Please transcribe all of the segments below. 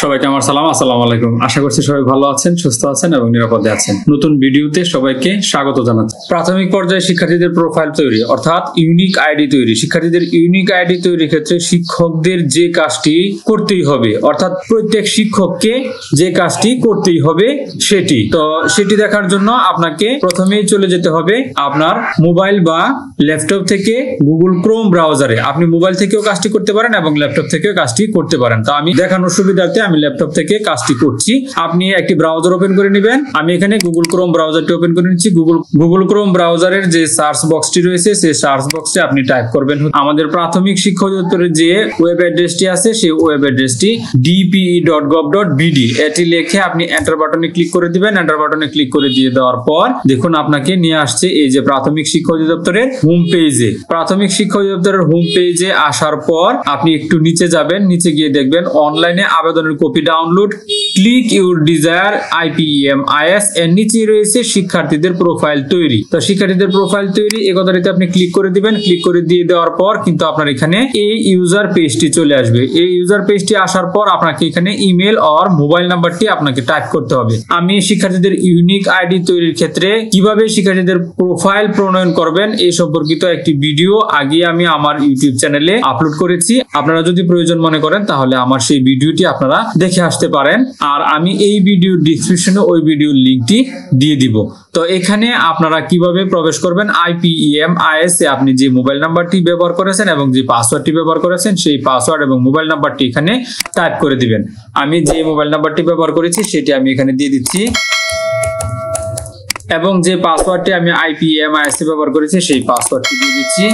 সবাইকে আমার সালাম, আসসালামু আলাইকুম। আশা করছি সবাই ভালো আছেন, সুস্থ আছেন এবং নিরাপদে আছেন। নতুন ভিডিওতে সবাইকে স্বাগত জানাচ্ছি। প্রাথমিক পর্যায়ে শিক্ষার্থীদের প্রোফাইল তৈরি অর্থাৎ ইউনিক আইডি তৈরি। শিক্ষার্থীদের ইউনিক আইডি তৈরির ক্ষেত্রে শিক্ষকদের যে কাজটি করতেই হবে অর্থাৎ প্রত্যেক শিক্ষককে যে কাজটি করতেই হবে সেটি দেখার জন্য আপনাকে প্রথমেই চলে যেতে হবে আপনার মোবাইল বা ল্যাপটপ থেকে গুগল ক্রোম ব্রাউজারে। আপনি মোবাইল থেকেও কাজটি করতে পারেন এবং ল্যাপটপ থেকেও কাজটি করতে পারেন। তো আমি দেখানোর সুবিধার্থে আমি ল্যাপটপ থেকে কাজটি করছি। আপনি একটি ব্রাউজার ওপেন করে নেবেন। আমি এখানে গুগল ক্রোম ব্রাউজারটি ওপেন করে নিচ্ছি। গুগল ক্রোম ব্রাউজারের যে সার্চ বক্সটি রয়েছে সেই সার্চ বক্সে আপনি টাইপ করবেন আমাদের প্রাথমিক শিক্ষা অধিদপ্তরের যে ওয়েব অ্যাড্রেসটি আছে সেই ওয়েব অ্যাড্রেসটি dpe.gov.bd এটি লিখে আপনি এন্টার বাটনে ক্লিক করে দিবেন। এন্টার বাটনে ক্লিক করে দিয়ে দেওয়ার পর দেখুন আপনাকে নিয়ে আসছে এই যে প্রাথমিক শিক্ষা অধিদপ্তরের হোম পেজে। প্রাথমিক শিক্ষা অধিদপ্তরের হোম পেজে আসার পর আপনি একটু নিচে যাবেন। নিচে গিয়ে দেখবেন অনলাইনে আবেদনের copy download, click your desire IPEMIS এর নিচে রয়েছে শিক্ষার্থীদের প্রোফাইল তৈরি। তো শিক্ষার্থীদের প্রোফাইল তৈরি এই কথাটিতে আপনি ক্লিক করে দিবেন। ক্লিক করে দিয়ে দেওয়ার পর কিন্তু আপনার এখানে এই ইউজার পেজটি চলে আসবে। এই ইউজার পেজটি আসার পর আপনাকে এখানে ইমেল আর মোবাইল নাম্বারটি আপনাকে টাইপ করতে হবে। আমি শিক্ষার্থীদের ইউনিক আইডি তৈরির ক্ষেত্রে কিভাবে শিক্ষার্থীদের প্রোফাইল প্রণয়ন করবেন এই সম্পর্কিত একটি ভিডিও আগে আমি আমার ইউটিউব চ্যানেলে আপলোড করেছি। আপনারা যদি প্রয়োজন মনে করেন তাহলে আমার সেই ভিডিওটি আপনারা দেখে আসতে পারেন। আর আমি এই ভিডিওর ডেসক্রিপশনে ওই ভিডিওর লিঙ্কটি দিয়ে দিব। তো এখানে আপনারা কিভাবে প্রবেশ করবেন IPEMIS এ আপনি যে মোবাইল নাম্বারটি ব্যবহার করেছেন এবং যে পাসওয়ার্ডটি ব্যবহার করেছেন সেই পাসওয়ার্ড এবং মোবাইল নাম্বারটি এখানে টাইপ করে দিবেন। আমি যে মোবাইল নাম্বারটি ব্যবহার করেছি সেটি আমি এখানে দিয়ে দিচ্ছি এবং যে পাসওয়ার্ডটি আমি IPEMIS এ ব্যবহার করেছি সেই পাসওয়ার্ডটি দিয়ে দিচ্ছি।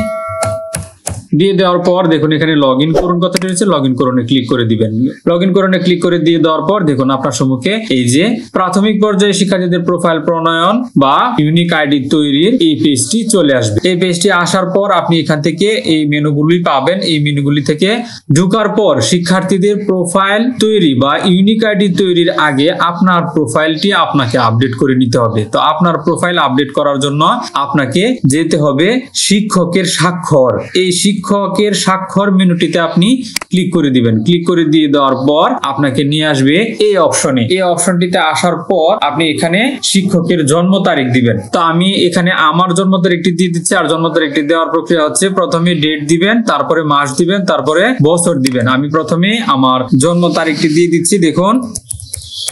দিয়ে দেওয়ার পর দেখুন এখানে লগ ইন করুন কথাটি রয়েছে, লগ ইন করুনে ক্লিক করে দিবেন। লগ ইন করুনে ক্লিক করে দিয়ে দেওয়ার পর দেখুন আপনার সম্মুখে এই যে প্রাথমিক পর্যায়ে শিক্ষার্থীদের প্রোফাইল প্রণয়ন বা ইউনিক আইডি তৈরির এই পেজটি চলে আসবে। এই পেজটি আসার পর আপনি এখান থেকে এই মেনুগুলি পাবেন। এই মেনুগুলি থেকে ঢোকার পর শিক্ষার্থীদের প্রোফাইল তৈরি বা ইউনিক আইডি তৈরির আগে আপনার প্রোফাইলটি আপনাকে আপডেট করে নিতে হবে। তো আপনার প্রোফাইল আপডেট করার জন্য আপনাকে যেতে হবে শিক্ষকের স্বাক্ষর। এই শিক্ষকের স্বাক্ষর মেনুটিতে আপনি ক্লিক করে দিবেন। ক্লিক করে দিয়ে দেওয়ার পর আপনাকে নিয়ে আসবে এই অপশনে। এই অপশনটিতে আসার পর আপনি এখানে শিক্ষকের জন্ম তারিখ দিবেন। তো আমি এখানে আমার জন্ম তারিখটি দিয়ে দিচ্ছি। আর জন্ম তারিখটি দেওয়ার প্রক্রিয়া হচ্ছে প্রথমে ডেট দিবেন, তারপরে মাস দিবেন, তারপরে বছর দিবেন। আমি প্রথমে আমার জন্ম তারিখটি দিয়ে দিচ্ছি। দেখুন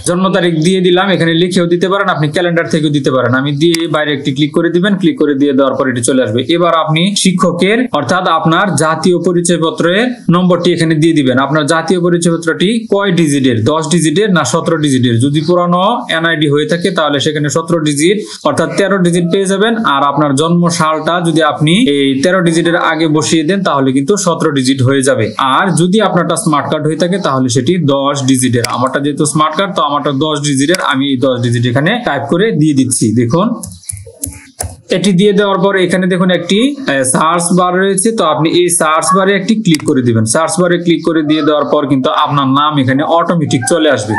জন্ম তারিখ দিয়ে দিলাম। এখানে লিখেও দিতে পারেন, আপনি ক্যালেন্ডার থেকেও দিতে পারেন। আমি দিয়ে বাইরে একটি ক্লিক করে দিবেন। ক্লিক করে দিয়ে দেওয়ার পর এটি চলে আসবে। এবার আপনি শিক্ষকের অর্থাৎ আপনার জাতীয় পরিচয়পত্রের নম্বরটি এখানে দিয়ে দিবেন। আপনার জাতীয় পরিচয়পত্রটি কয় ডিজিটের, 10 ডিজিটের না 17 ডিজিটের? যদি পুরানো NID হয়ে থাকে তাহলে সেখানে 17 ডিজিট অর্থাৎ 13 ডিজিট পেয়ে যাবেন। আর আপনার জন্ম সালটা যদি আপনি এই 13 ডিজিটের আগে বসিয়ে দেন তাহলে কিন্তু 17 ডিজিট হয়ে যাবে। আর যদি আপনারটা স্মার্ট কার্ড হয়ে থাকে তাহলে সেটি 10 ডিজিটের। আমারটা যেহেতু স্মার্ট কার্ড তো আমারটা 10 ডিজিটের, আমি এই 10 ডিজিট এখানে টাইপ করে দিয়ে দিচ্ছি। দেখুন এটি দিয়ে দেওয়ার পর এখানে দেখুন একটি সার্চ বার রয়েছে। তো আপনি এই সার্চ বারে একটি ক্লিক করে দিবেন। সার্চ বারে ক্লিক করে দিয়ে দেওয়ার পর কিন্তু আপনার নাম এখানে অটোমেটিক চলে আসবে।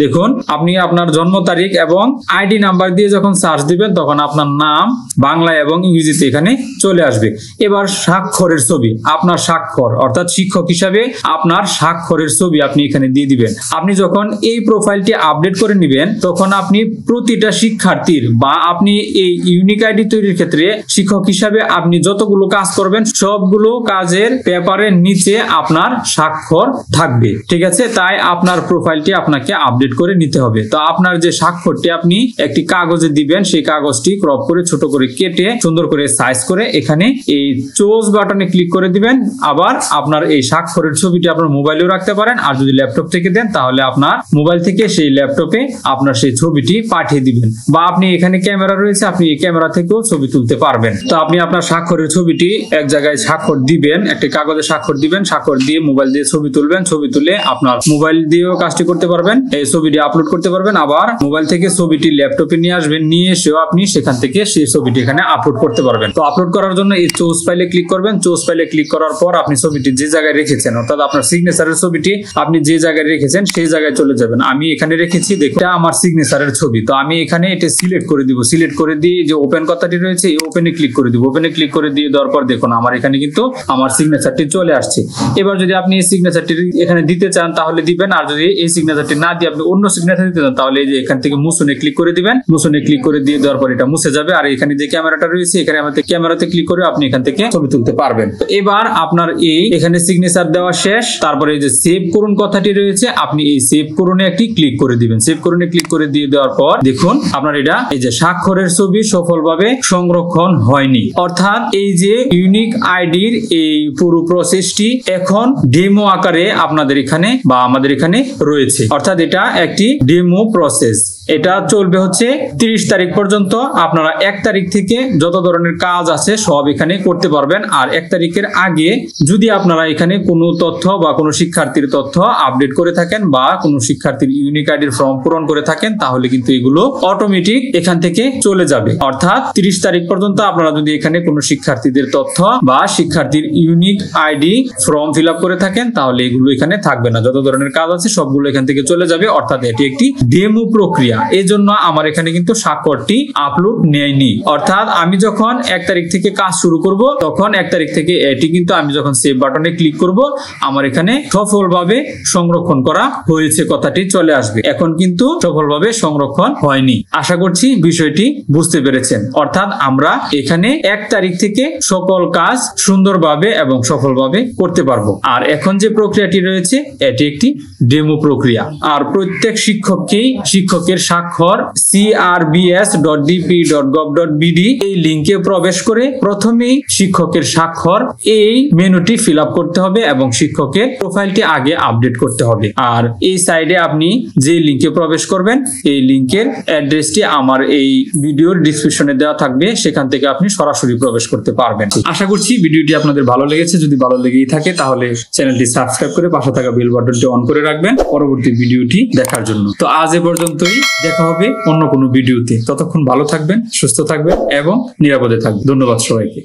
দেখুন আপনি আপনার জন্ম তারিখ এবং আইডি নাম্বার দিয়ে যখন সার্চ দিবেন তখন আপনার নাম বাংলা এবং ইংরেজিতে এখানে চলে আসবে। এবার স্বাক্ষরের ছবি, আপনার স্বাক্ষর অর্থাৎ শিক্ষক হিসাবে আপনার স্বাক্ষরের ছবি আপনি এখানে দিয়ে দিবেন। আপনি যখন এই প্রোফাইলটি আপডেট করে নেবেন তখন আপনি প্রতিটা শিক্ষার্থীর বা আপনি এই ইউনিক আইডি তৈরির ক্ষেত্রে শিক্ষক হিসাবে আপনি যতগুলো কাজ করবেন সবগুলো কাজের পেপারের নিচে আপনার স্বাক্ষর থাকবে। ঠিক আছে, তাই আপনার প্রোফাইলটি আপনাকে আপডেট করে নিতে হবে। তো আপনার যে স্বাক্ষরটি আপনি একটি কাগজে দিবেন সেই কাগজটি ক্রপ করে ছোট করে কেটে সুন্দর করে সাইজ করে এখানে এই চুজ বাটনে ক্লিক করে দিবেন। আবার আপনার এই স্বাক্ষরের ছবিটি আপনার মোবাইলেও রাখতে পারেন। আর যদি ল্যাপটপ থেকে দেন তাহলে আপনার মোবাইল থেকে সেই ল্যাপটপে আপনার সেই ছবিটি পাঠিয়ে দিবেন। বা আপনি এখানে ক্যামেরা রয়েছে, আপনি এই ক্যামেরা থেকেও ছবি তুলতে পারবেন। তো আপনি আপনার স্বাক্ষরের ছবিটি এক জায়গায় স্বাক্ষর দিবেন, একটি কাগজে স্বাক্ষর দিবেন, স্বাক্ষর দিয়ে মোবাইল দিয়ে ছবি তুলবেন। ছবি তুলে আপনার মোবাইল দিয়েও কাজটি করতে পারবেন, এই ছবিটি আপলোড করতে পারবেন। আবার মোবাইল থেকে ছবিটি ল্যাপটপে নিয়ে আসবেন, নিয়ে এসেও আপনি সেখান থেকে সেই ছবিটি এখানে আপলোড করতে পারবেন। তো আপলোড করার জন্য এই চুজ ফাইলে ক্লিক করবেন। চুজ ফাইলে ক্লিক করার পর আপনি ছবিটি যে জায়গায় রেখেছেন, অর্থাৎ আপনার সিগনেচারের ছবিটি আপনি যে জায়গায় রেখেছেন সেই জায়গায় চলে যাবেন। আমি এখানে রেখেছি, দেখুন এটা আমার সিগনেচারের ছবি। তো আমি এখানে এটা সিলেক্ট করে দিব। সিলেক্ট করে দিয়ে যে ওপেন কথাটি রয়েছে এই ওপেনে ক্লিক করে দিব। ওপেনে ক্লিক করে দিয়ে দেওয়ার পর দেখুন আমার এখানে কিন্তু আমার সিগনেচারটি চলে আসছে। এবার যদি আপনি এই সিগনেচারটি এখানে দিতে চান তাহলে দিবেন, আর যদি এই সিগনেচারটি না দিয়ে আপনি অন্য সিগনেচার দিতে চান তাহলে এই যে এখান থেকে মুছনে ক্লিক করে দিবেন। মুছনে ক্লিক করে দিয়ে দেওয়ার পর এটা মুছে যাবে। আর এখানে যে ক্যামেরাটা রয়েছে এখানে আমাদের ক্যামেরাতে ক্লিক করে আপনি এখান থেকে ছবি তুলতে পারবেন। তো এবার আপনার এই এখানে সিগনেচার দেওয়া শেষ। তারপরে এই যে সেভ করুন কথাটি রয়েছে, আপনি এই সেভ করুনে একটি ক্লিক করে দিবেন। সেভ করুনে ক্লিক করে দিয়ে দেওয়ার পর দেখুন আপনার এটা এই যে স্বাক্ষরের ছবি সফলভাবে সংরক্ষণ হয়নি, অর্থাৎ এই যে ইউনিক আইডির এই পুরো প্রসেসটি এখন ডেমো আকারে আপনাদের এখানে বা আমাদের এখানে রয়েছে। অর্থাৎ এটা একটি ডেমো প্রসেস। এটা চলবে হচ্ছে 30 তারিখ পর্যন্ত। আপনারা 1 তারিখ থেকে যত ধরনের কাজ আছে সব এখানে করতে পারবেন। আর 1 তারিখের আগে যদি আপনারা এখানে কোনো তথ্য বা কোনো শিক্ষার্থীর তথ্য আপডেট করে থাকেন বা কোনো শিক্ষার্থীর ইউনিক আইডির ফর্ম পূরণ করে থাকেন তাহলে কিন্তু এগুলো অটোমেটিক এখান থেকে চলে যাবে। অর্থাৎ 30 তারিখ পর্যন্ত আপনারা যদি এখানে কোনো শিক্ষার্থীদের তথ্য বা শিক্ষার্থীর unique ID form fill up করে থাকেন তাহলে এগুলো এখানে থাকবে না। যত ধরনের কাজ আছে সবগুলো এখান থেকে চলে যাবে। অর্থাৎ এটি একটি ডেমো প্রক্রিয়া। এই জন্য আমার এখানে কিন্তু স্বাক্ষরটি আপলোড নেয়নি। অর্থাৎ আমি যখন 1 তারিখ থেকে কাজ শুরু করব তখন 1 তারিখ থেকে এটি কিন্তু আমি যখন সেভ বাটনে ক্লিক করব আমার এখানে সফলভাবে সংরক্ষণ করা হয়েছে কথাটি চলে আসবে। এখন কিন্তু সফলভাবে সংরক্ষণ হয়নি। আশা করছি বিষয়টি বুঝতে পেরেছেন। অর্থাৎ আমরা এখানে 1 তারিখ থেকে সকল কাজ সুন্দরভাবে এবং সফলভাবে করতে পারবো। আর এখন যে প্রক্রিয়াটি রয়েছে এটি একটি ডেমো প্রক্রিয়া। আর প্রত্যেক শিক্ষককেই শিক্ষকের স্বাক্ষর crvs.dpe.gov.bd এই লিংকে প্রবেশ করে প্রথমেই শিক্ষকের স্বাক্ষর এই মেনুটি ফিল আপ করতে হবে এবং শিক্ষকের প্রোফাইলটি আগে আপডেট করতে হবে। আর এই সাইডে আপনি যে লিংকে প্রবেশ করবেন এই লিংকের অ্যাড্রেসটি আমার এই ভিডিওর ডেসক্রিপশনে দেওয়া থাকবে, সেখান থেকে আপনি সরাসরি প্রবেশ করতে পারবেন। আশা করছি ভিডিওটি আপনাদের ভালো লেগেছে। যদি ভালো লেগেই থাকে তাহলে চ্যানেলটি সাবস্ক্রাইব করে পাশে থাকা বেল বাটনটি অন করে রাখবেন পরবর্তী ভিডিওটি দেখার জন্য। তো আজ এ পর্যন্তই, দেখা হবে অন্য কোনো ভিডিওতে। ততক্ষণ ভালো থাকবেন, সুস্থ থাকবেন এবং নিরাপদে থাকবেন। ধন্যবাদ সবাইকে।